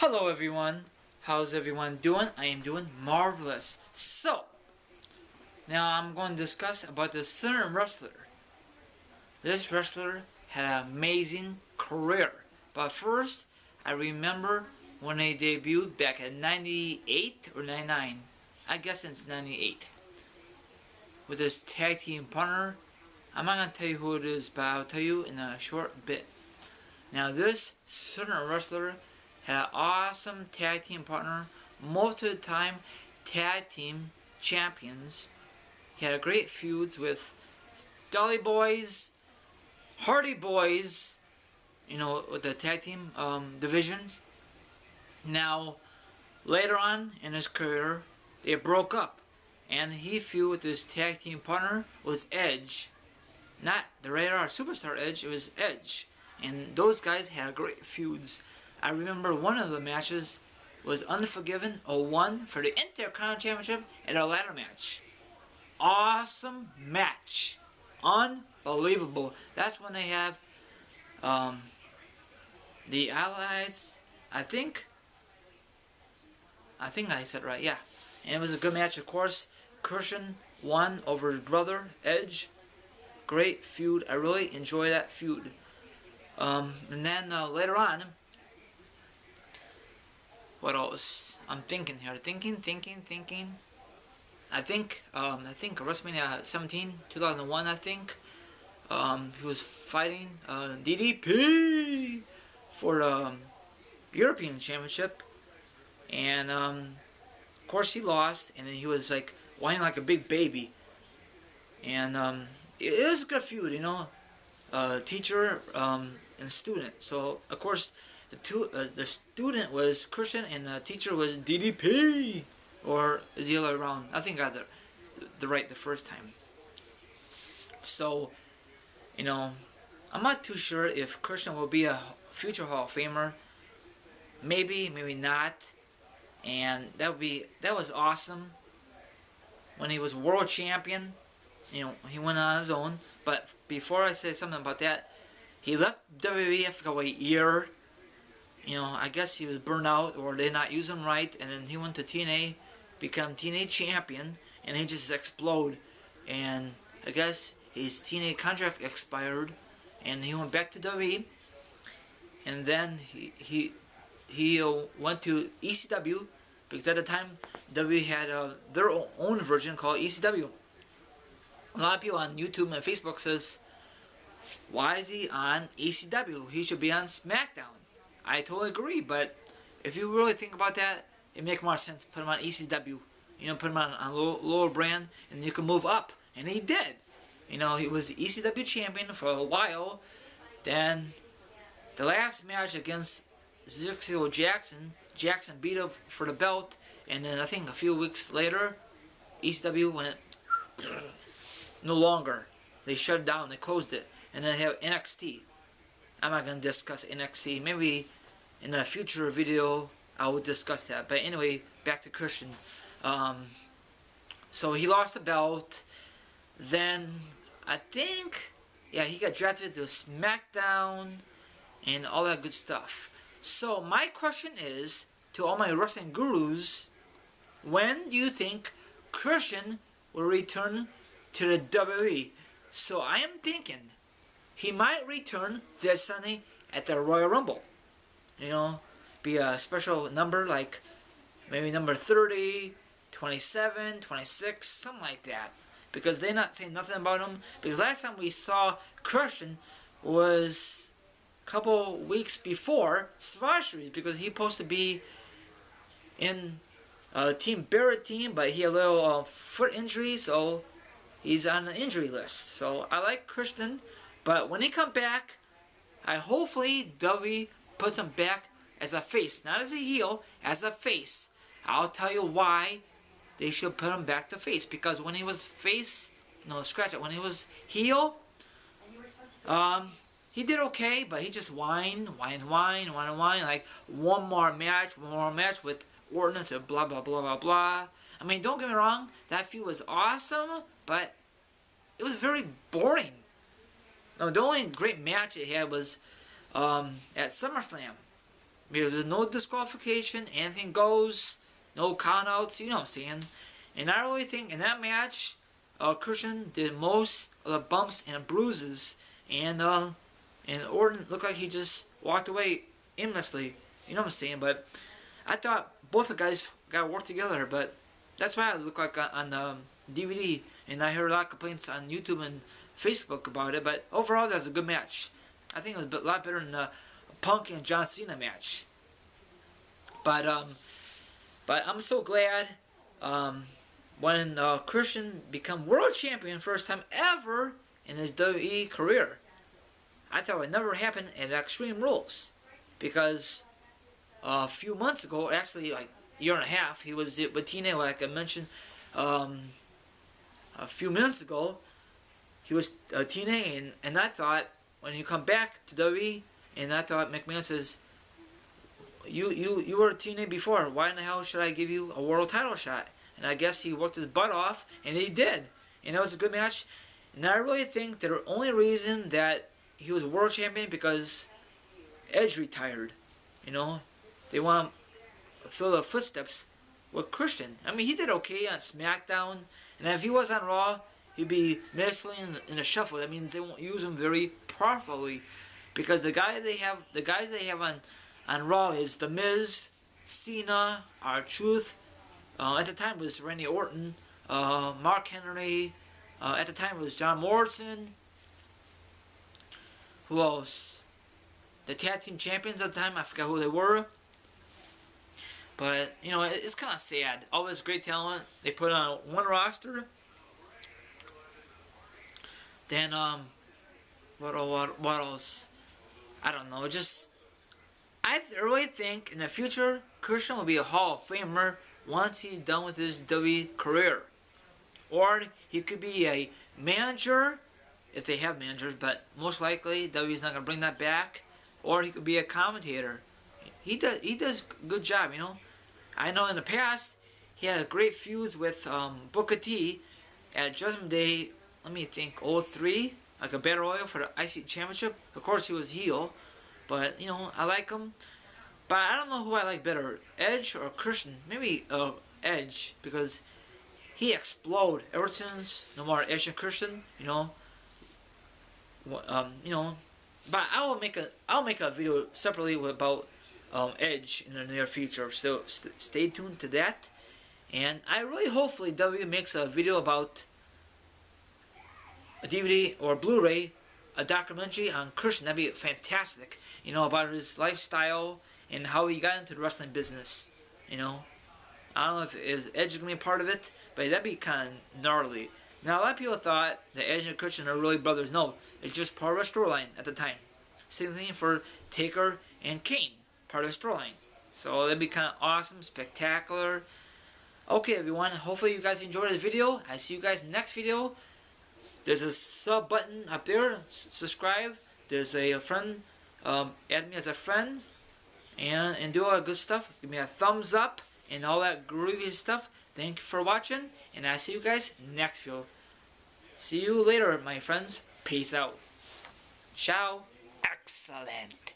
Hello everyone, how's everyone doing? I am doing marvelous. So, now I'm going to discuss about this certain wrestler. This wrestler had an amazing career. But first, I remember when they debuted back in 98 or 99. I guess it's 98. With this tag team partner. I'm not going to tell you who it is, but I'll tell you in a short bit. Now this certain wrestler had an awesome tag team partner, multi-time tag team champions. He had great feuds with Dolly Boys, Hardy Boys, with the tag team division. Now, later on in his career, they broke up, and he feuded with his tag team partner was Edge. Not the radar superstar Edge, it was Edge. And those guys had great feuds. I remember one of the matches was Unforgiven 01 for the Intercontinental Championship at a ladder match. Awesome match. Unbelievable. That's when they have the Allies, I think I said right, yeah. And it was a good match, of course. Christian won over his brother, Edge. Great feud. I really enjoy that feud. And then later on, what else? I'm thinking here. Thinking. I think WrestleMania 17, 2001, I think. He was fighting DDP for the European Championship. And, of course, he lost. And then he was, like, whining like a big baby. And, it was a good feud, teacher and student. So, of course, the student was Christian and the teacher was DDP, or is the other way around? I think I got the right the first time. So, I'm not too sure if Christian will be a future Hall of Famer. Maybe, maybe not. And that was awesome when he was world champion. He went on his own. But before I say something about that, he left WWE after a year. I guess he was burned out or they not use him right. And then he went to TNA, become TNA champion, and he just exploded. And I guess his TNA contract expired, and he went back to WWE. And then he went to ECW, because at the time WWE had their own version called ECW. A lot of people on YouTube and Facebook says, why is he on ECW? He should be on SmackDown. I totally agree, but if you really think about that, it makes more sense to put him on ECW. Put him on a lower brand, and you can move up. And he did. He was the ECW champion for a while. Then, the last match against Zirxio Jackson beat him for the belt. And then I think a few weeks later, ECW went no longer. They shut it down. They closed it. And then they have NXT. I'm not going to discuss NXT. Maybe in a future video I will discuss that. But anyway, back to Christian. So he lost the belt. Then I think, yeah, he got drafted to SmackDown and all that good stuff. So my question is to all my wrestling gurus: when do you think Christian will return to the WWE? So I am thinking he might return this Sunday at the Royal Rumble. Be a special number, like maybe number 30, 27, 26, something like that. Because they're not saying nothing about him. Because last time we saw Christian was a couple weeks before Survivor Series, because he supposed to be in Team Barrett team, but he had a little foot injury, so he's on the injury list. So I like Christian. But when he come back, hopefully WWE puts him back as a face. Not as a heel, as a face. I'll tell you why they should put him back to face. Because when he was face, scratch it. When he was heel, he did okay, but he just whined. Like, one more match with Ordinance and blah, blah, blah, blah, blah. I mean, don't get me wrong, that feud was awesome, but it was very boring. No, the only great match it had was at SummerSlam, because there's no disqualification, anything goes, no countouts, you know what I'm saying. And I really think in that match, Christian did most of the bumps and bruises, and Orton looked like he just walked away aimlessly, you know what I'm saying. But I thought both the guys got to work together, but that's why it looked like on DVD, and I heard a lot of complaints on YouTube and Facebook about it. But overall, that was a good match. I think it was a lot better than the Punk and John Cena match. But I'm so glad when Christian become world champion first time ever in his WWE career. I thought it would never happen at Extreme Rules, because a few months ago, actually like a year and a half, he was with TNA, like I mentioned a few minutes ago. He was TNA, and I thought when you come back to WWE, and I thought McMahon says, you were TNA before, why in the hell should I give you a world title shot? And I guess he worked his butt off, and he did, and that was a good match. And I really think the only reason that he was world champion because Edge retired. You know, they want to fill the footsteps with Christian. I mean, he did okay on SmackDown, and if he was on Raw, he'd be mostly in a shuffle. That means they won't use him very properly, because the guys they have on Raw is The Miz, Cena, R-Truth. At the time it was Randy Orton, Mark Henry. At the time it was John Morrison. Who else? The tag team champions at the time, I forgot who they were. But, you know, it's kind of sad. All this great talent they put on one roster. Then, what else? I don't know. I really think in the future, Christian will be a Hall of Famer once he's done with his WWE career. Or he could be a manager, if they have managers, but most likely WWE's not going to bring that back. Or he could be a commentator. He does a good job, you know. I know in the past, he had a great feuds with Booker T at Judgment Day, let me think, 03, like a Battle Royal for the IC Championship. Of course, he was heel, but, you know, I like him. But I don't know who I like better, Edge or Christian. Maybe Edge, because he exploded ever since no more Edge and Christian, you know. You know, but I'll make a video separately about Edge in the near future. So stay tuned to that. And I really hopefully WWE makes a video about a DVD or Blu-ray, a documentary on Christian. That'd be fantastic. You know, about his lifestyle and how he got into the wrestling business. You know, I don't know if Edge is gonna be a part of it, but that'd be kind of gnarly. Now, a lot of people thought that Edge and Christian are really brothers. No, it's just part of a storyline at the time. Same thing for Taker and Kane, part of the storyline. So that'd be kind of awesome, spectacular. Okay, everyone, hopefully you guys enjoyed this video. I see you guys next video. There's a sub button up there. Subscribe. There's a friend. Add me as a friend. And do all that good stuff. Give me a thumbs up and all that groovy stuff. Thank you for watching, and I'll see you guys next video. See you later, my friends. Peace out. Ciao. Excellent.